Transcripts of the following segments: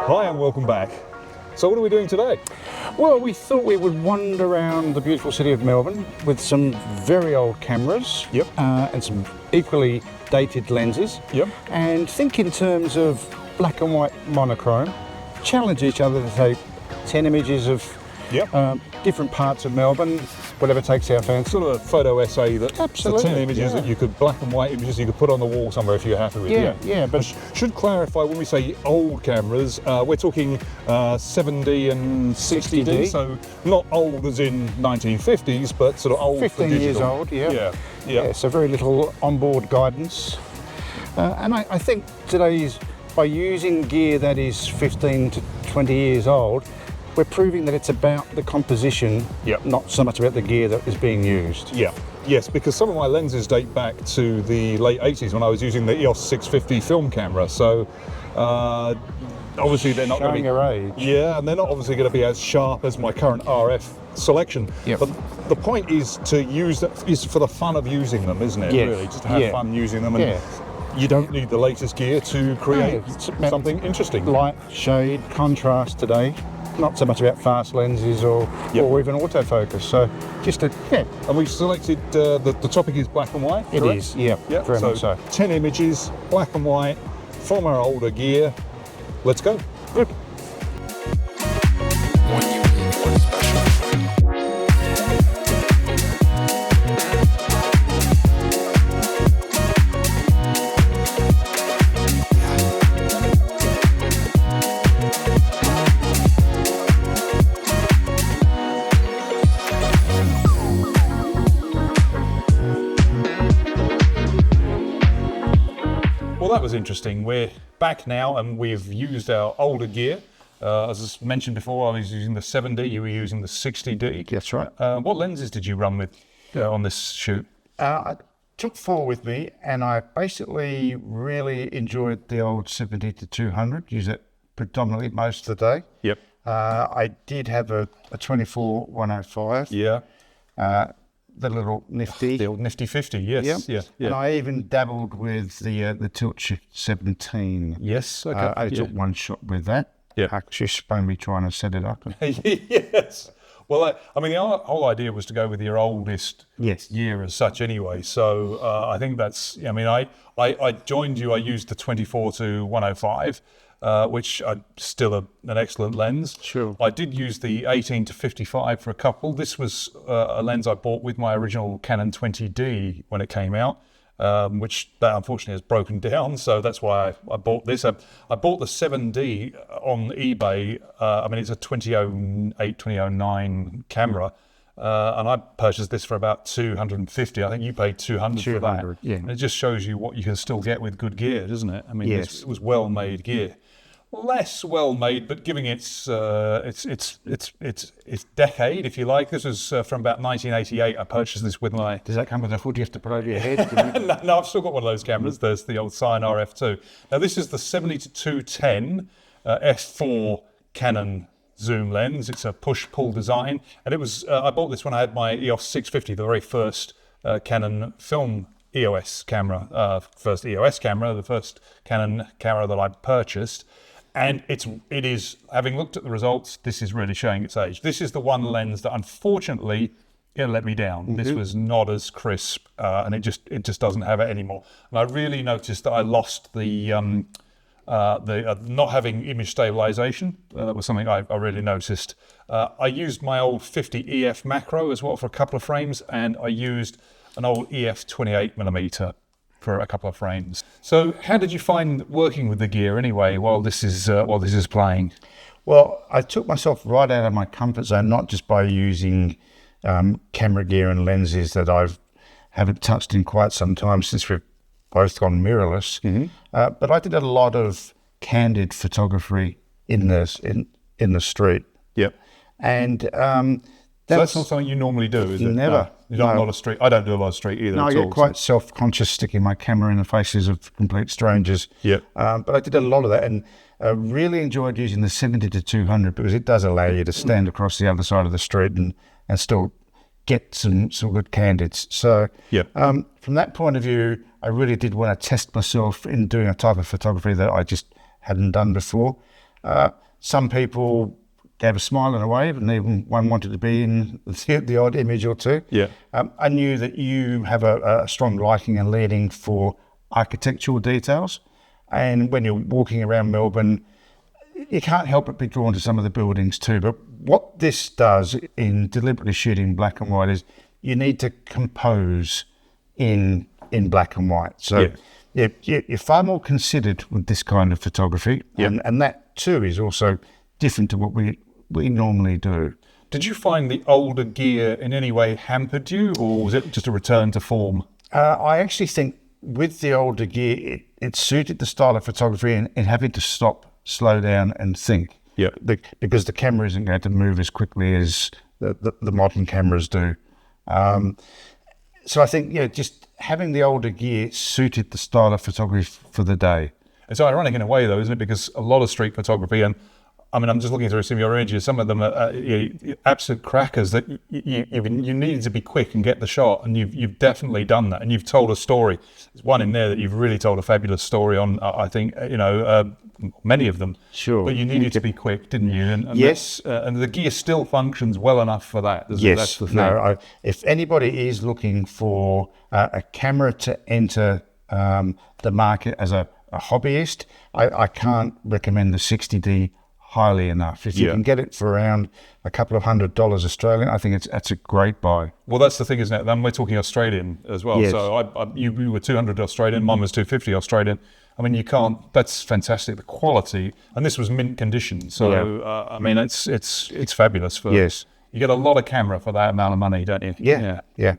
Hi and welcome back. So what are we doing today? Well, we thought we would wander around the beautiful city of Melbourne with some very old cameras. Yep. And some equally dated lenses. Yep. And think in terms of black and white monochrome, challenge each other to take 10 images of different parts of Melbourne, whatever takes our fancy. Sort of a photo essay that Absolutely, the 10 images that you could, black and white images you could put on the wall somewhere if you're happy with. Yeah, but Should clarify, when we say old cameras, we're talking 7D and 60D, so not old as in 1950s, but sort of old 15 for years digital. old, Yeah. So very little onboard guidance. And I think today's, by using gear that is 15 to 20 years old, we're proving that it's about the composition, not so much about the gear that is being used. Yes, because some of my lenses date back to the late 80s when I was using the EOS 650 film camera. So obviously they're not Showing going to your age. be, and they're not obviously going to be as sharp as my current RF selection. But the point is to use that is for the fun of using them, isn't it? Yes. Really, just to have fun using them. And you don't need the latest gear to create something interesting. Light, shade, contrast today. Not so much about fast lenses or even autofocus. So just And we've selected the topic is black and white. It correct? is, very much so. 10 images, black and white, from our older gear. Let's go. Good. Well, that was interesting. We're back now and we've used our older gear. As I mentioned before, I was using the 7D, you were using the 60D. That's right. What lenses did you run with on this shoot? I took 4 with me, and I basically really enjoyed the old 70 to 200. Use it predominantly most of the day. Yep. I did have a 24-105. Yeah. The little nifty. The old nifty 50, yes. Yeah. And I even dabbled with the Tilt Shift 17. Yes, okay. I took one shot with that. Yeah. Actually, spun me trying to set it up. Yes. Well, I mean, the whole idea was to go with your oldest year as such anyway. So I think that's, I mean, I joined you, I used the 24 to 105, which are still an excellent lens. Sure. I did use the 18 to 55 for a couple. This was a lens I bought with my original Canon 20D when it came out. Which that unfortunately has broken down, so that's why I bought this. I bought the 7D on eBay. I mean, it's a 2008, 2009 camera, and I purchased this for about 250. I think you paid 200 for that. Yeah. And it just shows you what you can still get with good gear, doesn't it? I mean, it was well-made gear. Less well made, but giving its decade, if you like. This was from about 1988. I purchased this with my. Does that come with a hood you have to put over your head? No, I've still got one of those cameras. There's the old Cyan RF2. Now this is the 70 to 210 f4 Canon zoom lens. It's a push-pull design, and it was. I bought this when I had my EOS 650, the very first Canon film EOS camera, first EOS camera, the first Canon camera that I purchased. And it is, having looked at the results, this is really showing its age. This is the one lens that unfortunately it let me down. This was not as crisp, and it just doesn't have it anymore. And I really noticed that I lost the not having image stabilization. That was something I really noticed. I used my old 50 EF macro as well for a couple of frames, and I used an old EF 28mm for a couple of frames. So how did you find working with the gear anyway while this is playing? Well, I took myself right out of my comfort zone, not just by using camera gear and lenses that I haven't touched in quite some time since we've both gone mirrorless, but I did a lot of candid photography in the street. Yep. And so that's not something you normally do, is it? Never. You don't a lot of street. I don't do a lot of street either. No, I get quite self-conscious sticking my camera in the faces of complete strangers. Yeah. But I did a lot of that, and really enjoyed using the 70 to 200 because it does allow you to stand across the other side of the street and still get some good candids. So from that point of view, I really did want to test myself in doing a type of photography that I just hadn't done before. Some people gave a smile and a wave, and even one wanted to be in the odd image or two. Yeah. I knew that you have a strong liking and leaning for architectural details, and when you're walking around Melbourne, you can't help but be drawn to some of the buildings too. But what this does in deliberately shooting black and white is you need to compose in black and white. So you're far more considered with this kind of photography, and that too is also different to what we normally do. Did you find the older gear in any way hampered you, or was it just a return to form? I actually think with the older gear, it suited the style of photography and having to stop, slow down and think. Yeah. Because the camera isn't going to move as quickly as the modern cameras do. So I think, just having the older gear suited the style of photography for the day. It's ironic in a way, though, isn't it? Because a lot of street photography, and I mean, I'm just looking through some of your images. Some of them are absolute crackers that you needed to be quick and get the shot, and you've definitely done that, and you've told a story. There's one in there that you've really told a fabulous story on. I think many of them. Sure. But you needed to be quick, didn't you? And yes. And the gear still functions well enough for that. Yes. That's the thing. No. If anybody is looking for a camera to enter the market as a hobbyist, I can't recommend the 60D highly enough. If you can get it for around a couple of $100 Australian, I think that's a great buy. Well, that's the thing, isn't it? Then we're talking Australian as well. Yes. So you were 200 Australian, mine was 250 Australian. I mean, you can't. That's fantastic. The quality, and this was mint condition. So I mean, it's fabulous. Yes. You get a lot of camera for that amount of money, don't you? Yeah.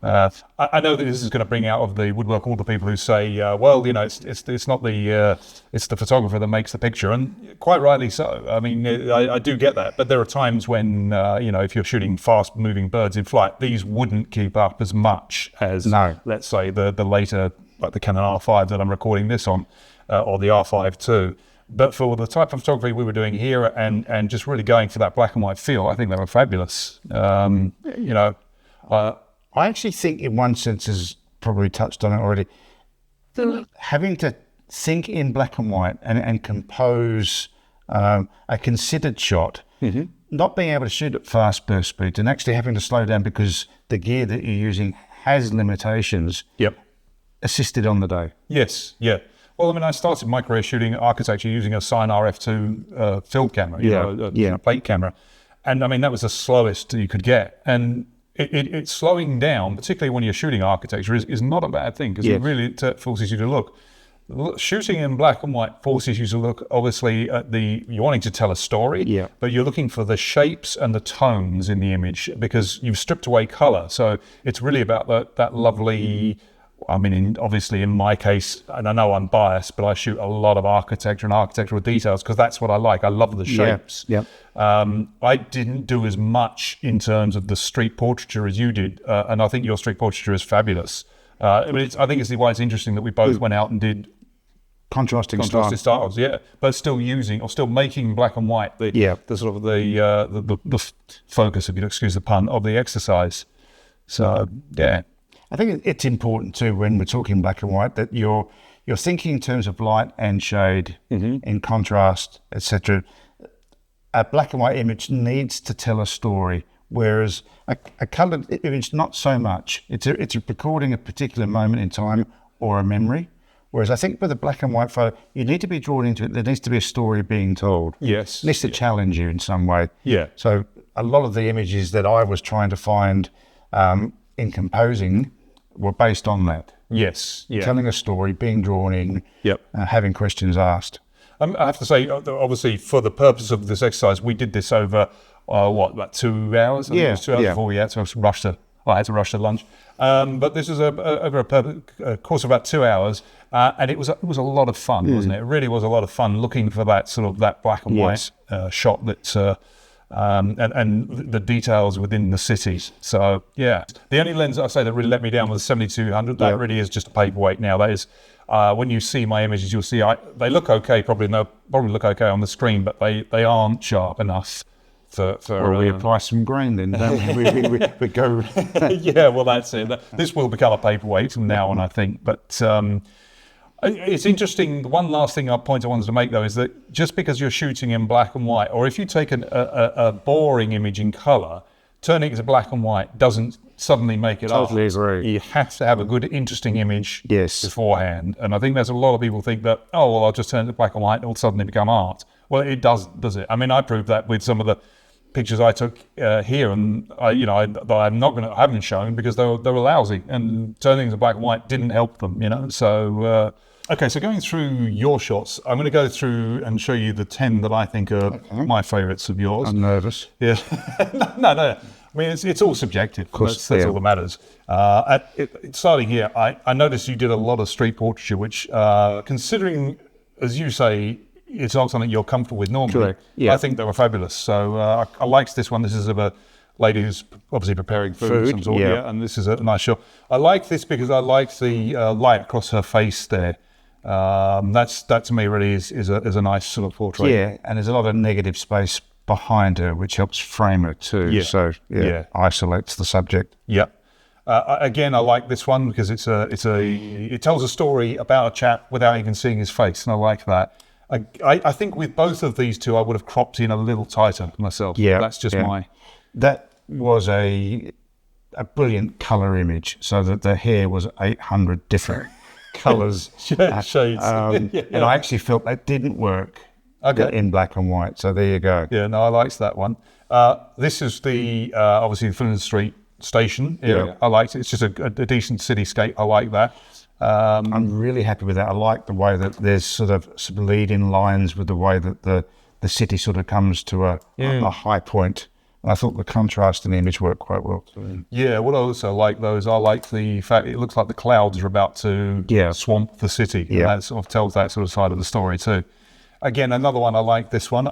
I know that this is going to bring out of the woodwork all the people who say, well, it's not it's the photographer that makes the picture, and quite rightly so. I mean, I do get that, but there are times when if you're shooting fast-moving birds in flight, these wouldn't keep up as much as, let's say, the later, like the Canon R5 that I'm recording this on, or the R5 II. But for the type of photography we were doing here, and just really going for that black and white feel, I think they were fabulous. I actually think in one sense, has probably touched on it already, having to think in black and white and compose a considered shot, not being able to shoot at fast burst speeds and actually having to slow down because the gear that you're using has limitations, assisted on the day. Yes, yeah. Well, I mean, I started my career shooting architecture using a Sign RF2 field camera, a plate camera. And I mean, that was the slowest you could get. And it's slowing down, particularly when you're shooting architecture, is not a bad thing, because it really forces you to look. Shooting in black and white forces you to look, obviously, at you're wanting to tell a story, but you're looking for the shapes and the tones in the image, because you've stripped away color. So it's really about that lovely, I mean, obviously in my case, and I know I'm biased, but I shoot a lot of architecture and architectural details because that's what I like. I love the shapes. I didn't do as much in terms of the street portraiture as you did, and I think your street portraiture is fabulous. I think it's why it's interesting that we both went out and did contrasting styles, but still making black and white the sort of the focus, if you'll excuse the pun, of the exercise. So I think it's important too, when we're talking black and white, that you're thinking in terms of light and shade, in contrast, etc. A black and white image needs to tell a story, whereas a coloured image, not so much. It's a recording a particular moment in time or a memory. Whereas I think with a black and white photo, you need to be drawn into it. There needs to be a story being told. Yes. It needs to challenge you in some way. Yeah. So a lot of the images that I was trying to find in composing were based on that. Yes. Yeah. Telling a story, being drawn in, having questions asked. I have to say, obviously, for the purpose of this exercise, we did this over, about 2 hours? I think it was 2 hours before we had to I had to rush to lunch. But this was over a course of about 2 hours, and it was a lot of fun, wasn't it? It really was a lot of fun looking for that black and white shot that and the details within the cities. So the only lens I say that really let me down was 7200. That really is just a paperweight now. That is when you see my images, you'll see they look okay. Probably look okay on the screen, but they aren't sharp enough. Well, we apply some grain then, don't we? we go. Yeah, well, that's it. This will become a paperweight from now on, I think. But It's interesting. One last thing I wanted to make, though, is that just because you're shooting in black and white, or if you take a boring image in colour, turning it to black and white doesn't suddenly make it Totally art. agree. You have to have a good, interesting image Yes. beforehand. And I think there's a lot of people think that, oh, well, I'll just turn it to black and white and it'll suddenly become art. Well, it doesn't, does it? I mean, I proved that with some of the pictures I took here, and I haven't shown because they were lousy, and turning to black and white didn't help them. So okay, so going through your shots, I'm going to go through and show you the 10 that I think are my favourites of yours. I'm nervous. Yeah, no. I mean, it's all subjective. Of course, that's all that matters. Starting here, I noticed you did a lot of street portraiture, which, considering, as you say, it's not something you're comfortable with normally. Correct. Yeah. I think they were fabulous. So I liked this one. This is of a lady who's obviously preparing food of some sort. Yeah. And this is a nice shot. I like this because I like the light across her face there. That to me really is a nice sort of portrait. Yeah, and there's a lot of negative space behind her, which helps frame her too. Yeah. So isolates the subject. Yeah. Again, I like this one because it tells a story about a chap without even seeing his face, and I like that. I think with both of these two, I would have cropped in a little tighter myself. Yeah, That's just my... That was a brilliant colour image, so that the hair was 800 different colours. Shades. And I actually felt that didn't work in black and white, so there you go. Yeah, no, I liked that one. This is the, obviously, the Flinders Street station area. Yeah. I liked it. It's just a decent cityscape. I like that. I'm really happy with that. I like the way that there's sort of some lead-in lines with the way that the city sort of comes to a high point. And I thought the contrast in the image worked quite well too. Yeah, what I also like those, I like the fact it looks like the clouds are about to swamp the city. Yeah. And that sort of tells that sort of side of the story too. Again, another one, I like this one.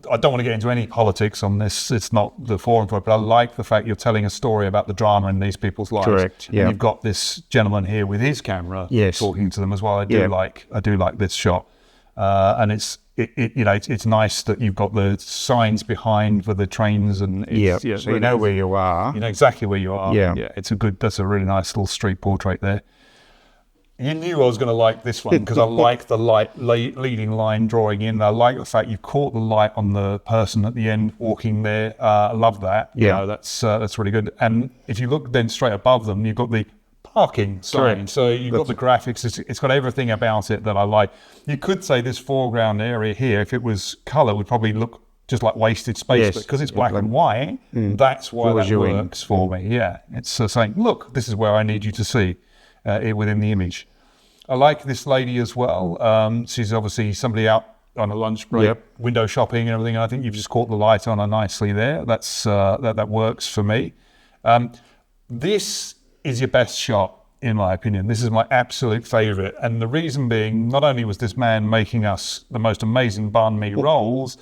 I don't want to get into any politics on this. It's not the forum for it, but I like the fact you're telling a story about the drama in these people's lives. Correct, yeah. And you've got this gentleman here with his camera talking to them as well. I do like this shot. And it's nice that you've got the signs behind for the trains, and it's, so you know where you are. You know exactly where you are. Yeah. That's a really nice little street portrait there. You knew I was going to like this one because I like the leading line drawing in. I like the fact you caught the light on the person at the end walking there. I love that. Yeah. That's really good. And if you look then straight above them, you've got the parking sign. Correct. So you've got the graphics. It's got everything about it that I like. You could say this foreground area here, if it was colour, would probably look just like wasted space. Yes. But because it's black and white, that's why that you in. works for me. Yeah. It's saying, look, this is where I need you to see it within the image. I like this lady as well. She's obviously somebody out on a lunch break, window shopping and everything. And I think you've just caught the light on her nicely there. That's that works for me. This is your best shot, in my opinion. This is my absolute favourite. And the reason being, not only was this man making us the most amazing banh mi rolls,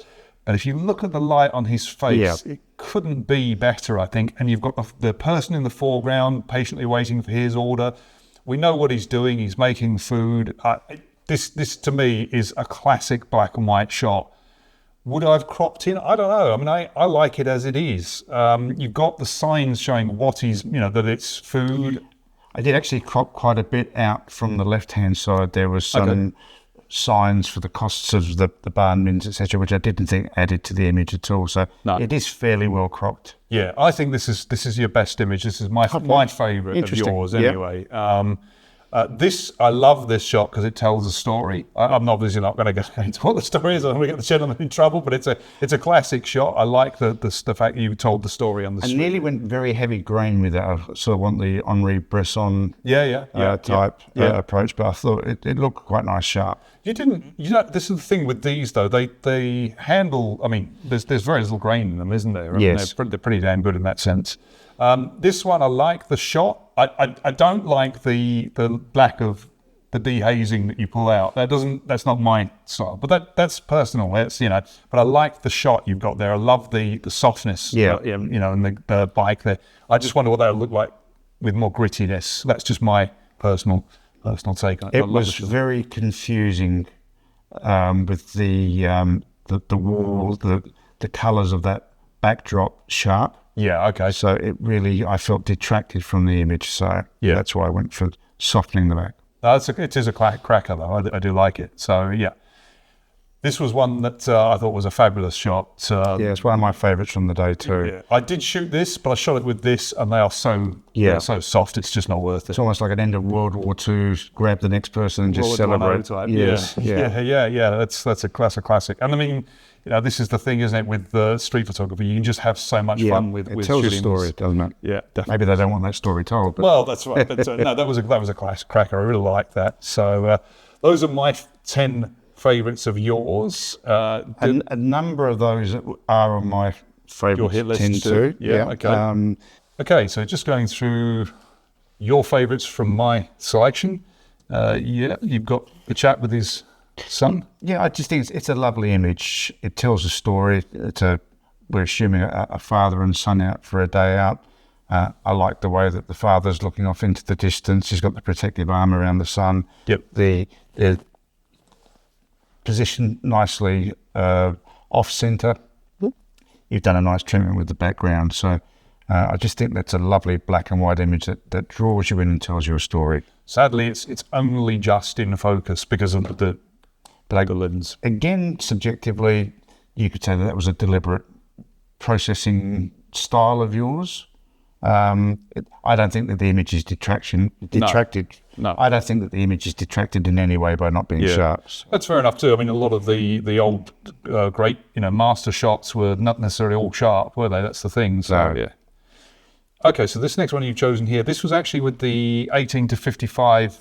but if you look at the light on his face, it couldn't be better, I think. And you've got the person in the foreground patiently waiting for his order. We know what he's doing. He's making food. This to me is a classic black and white shot. Would I have cropped in? I don't know. I mean, I like it as it is. You've got the signs showing what he's, that it's food. I did actually crop quite a bit out from the left-hand side. There was some signs for the costs of the banh mins, etc., which I didn't think added to the image at all. So it is fairly well cropped. Yeah, I think this is your best image. This is my favourite of yours anyway. I love this shot because it tells a story. I'm obviously not going to go into what the story is. I don't want to get the gentleman in trouble, but it's a classic shot. I like the fact that you told the story on the I street. nearly went very heavy grain with it. I sort of want the Henri Bresson type approach, but I thought it looked quite nice, sharp. You didn't. This is the thing with these though. They handle. I mean, there's very little grain in them, isn't there? I mean, they're pretty damn good in that sense. This one, I like the shot. I don't like the lack of the dehazing that you pull out. That's not my style. But that's personal. But I like the shot you've got there. I love the softness. And the bike there. I just wonder what that would look like with more grittiness. That's just my personal take on it. It was very confusing with the wall, the colours of that backdrop sharp. Yeah, okay. So it really, I felt, detracted from the image. So that's why I went for softening the back. It is a cracker though. I do like it. So yeah, this was one that I thought was a fabulous shot. Yeah, it's one of my favourites from the day too. Yeah. I did shoot this, but I shot it with this, and they are they're so soft. It's just not worth it. It's almost like an end of World War II. Grab the next person and just celebrate. Type. Yes, yeah. That's a classic. And I mean, this is the thing, isn't it? With street photography, you can just have so much fun with it tells a shooting story, this. doesn't it? Yeah, definitely. Maybe they don't want that story told. But Well, that's right. But, no, that was a class cracker. I really like that. So those are my 10 favourites of yours. a number of those are on my favourite Your hit list 10 too. Yeah, okay. Okay, so just going through your favourites from my selection. You've got the chap with his son. Yeah, I just think it's a lovely image. It tells a story. We're assuming a father and son out for a day out. I like the way that the father's looking off into the distance. He's got the protective arm around the son. Yep. The positioned nicely off centre. You've done a nice treatment with the background. So I just think that's a lovely black and white image that draws you in and tells you a story. Sadly, it's only just in focus because of the lens. Again, subjectively, you could say that was a deliberate processing style of yours. I don't think that the image is detracted. No. I don't think that the image is detracted in any way by not being sharp. That's fair enough too. I mean, a lot of the old great master shots were not necessarily all sharp, were they? That's the thing. So No. yeah. Okay, so this next one you've chosen here, this was actually with the 18 to 55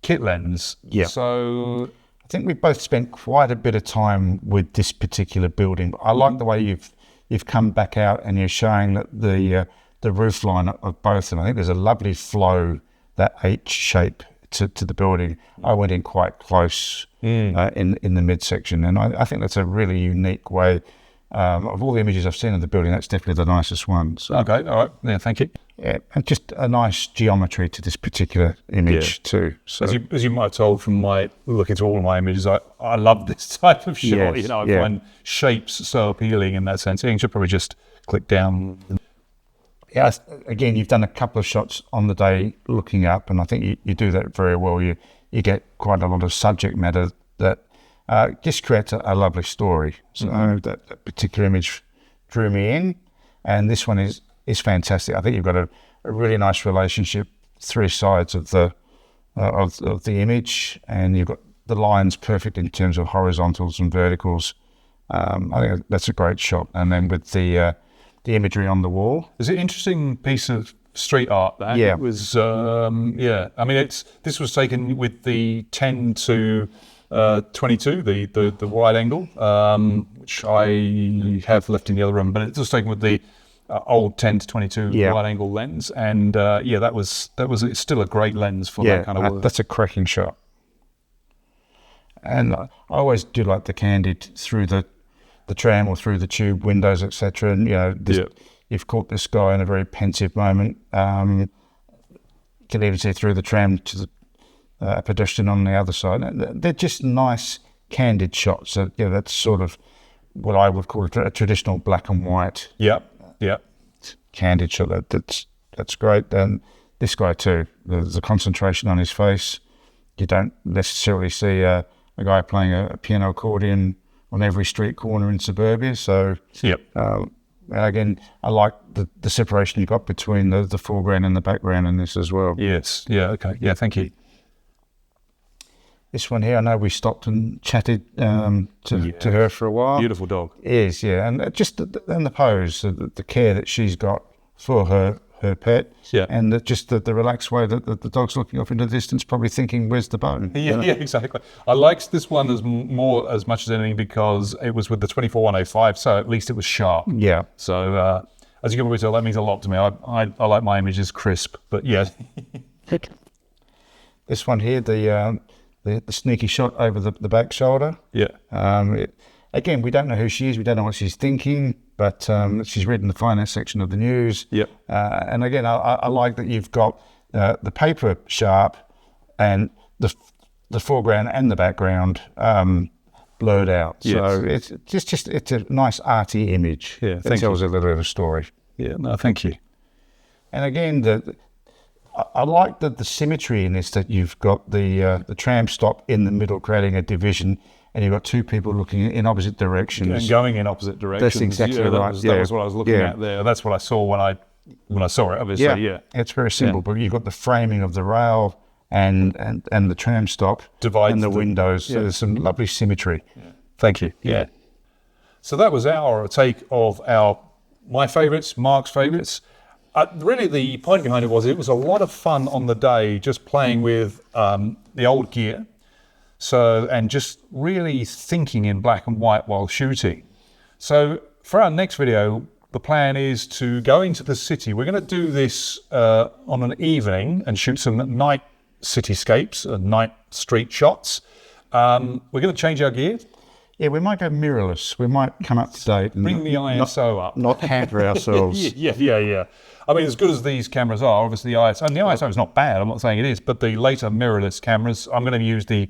kit lens. Yeah. So I think we both spent quite a bit of time with this particular building. I like the way you've come back out and you're showing that the roof line of both, and I think there's a lovely flow, that H shape to the building. I went in quite close in the midsection, and I think that's a really unique way. Of all the images I've seen of the building, that's definitely the nicest one. So, okay, all right, yeah, thank you. yeah, and just a nice geometry to this particular image too. So As you might have told from my looking through all of my images, I love this type of shot. Yes, I find shapes so appealing in that sense. You should probably just click down. yeah, again, you've done a couple of shots on the day looking up, and I think you do that very well. You get quite a lot of subject matter that just creates a lovely story. So that particular image drew me in, and this one is fantastic. I think you've got a really nice relationship, three sides of the image, and you've got the lines perfect in terms of horizontals and verticals. I think that's a great shot. And then with the imagery on the wall. It's an interesting piece of street art. That Yeah. it was. I mean, this was taken with the 10 to 22, the wide angle, which I have left in the other room, but it was taken with the old 10 to 22 wide angle lens, and it's still a great lens for that kind of work. That's a cracking shot. And I always do like the candid through the tram or through the tube windows, etc. And you've caught this guy in a very pensive moment. You can even see through the tram to the pedestrian on the other side. They're just nice candid shots. So that's sort of what I would call a traditional black and white. Yep. Candid shot. That's great. And this guy too. There's a concentration on his face. You don't necessarily see a guy playing a piano accordion on every street corner in suburbia. So again, I like the separation you got between the foreground and the background in this as well. Yes. Yeah. Okay. Yeah. Thank you. This one here, I know we stopped and chatted to her for a while. Beautiful dog. Yes, yeah, and just the pose, the care that she's got for her pet, and the relaxed way that the dog's looking off into the distance, probably thinking, "Where's the bone?" Yeah, exactly. I liked this one as much as anything because it was with the 24-105, so at least it was sharp. Yeah. So as you can probably tell, that means a lot to me. I like my images crisp, but yeah. This one here, the sneaky shot over the back shoulder. Yeah. Again, we don't know who she is. We don't know what she's thinking, but she's reading the finance section of the news. Yep. And again, I like that you've got the paper sharp and the foreground and the background blurred out. Yes. So it's a nice arty image. Yeah, It tells a little bit of a story. Yeah. No, thank you. And again, I like the symmetry in this, that you've got the tram stop in the middle creating a division, and you've got two people looking in opposite directions. And going in opposite directions. That's exactly that right. That was what I was looking at there. That's what I saw when I saw it, obviously. Yeah. It's very simple, but you've got the framing of the rail and the tram stop Divides and the windows. Yeah. So there's some lovely symmetry. Thank you. Yeah. So that was our take of my favourites, Mark's favourites. Really, the point behind it was a lot of fun on the day, just playing with the old gear. So, and just really thinking in black and white while shooting. So for our next video, the plan is to go into the city. We're going to do this on an evening and shoot some night cityscapes, night street shots. We're going to change our gear. Yeah, we might go mirrorless. We might come up to date and Bring the ISO up. not hamper ourselves. Yeah. I mean, as good as these cameras are, obviously the ISO, and the ISO is not bad, I'm not saying it is, but the later mirrorless cameras, I'm going to use the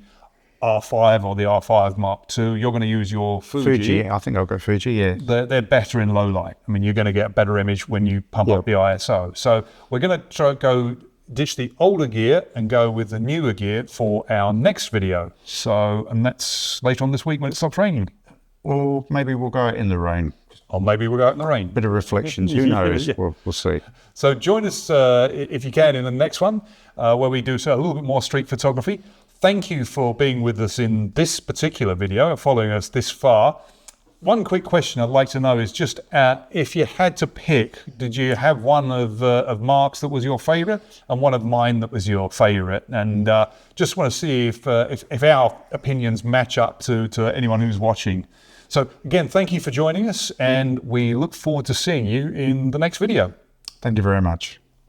R5 or the R5 Mark II. You're going to use your Fuji. I think I'll go Fuji, yeah. They're better in low light. I mean, you're going to get a better image when you pump up the ISO. So we're going to try go ditch the older gear and go with the newer gear for our next video. So, and that's later on this week when it stops raining. Or maybe we'll go out in the rain. Or maybe we'll go out in the rain. Bit of reflections, who knows? Yeah. We'll see. So join us, if you can, in the next one, where we do a little bit more street photography. Thank you for being with us in this particular video, following us this far. One quick question I'd like to know is just if you had to pick, did you have one of Mark's that was your favourite and one of mine that was your favourite? And just want to see if our opinions match up to anyone who's watching. So again, thank you for joining us, and we look forward to seeing you in the next video. Thank you very much.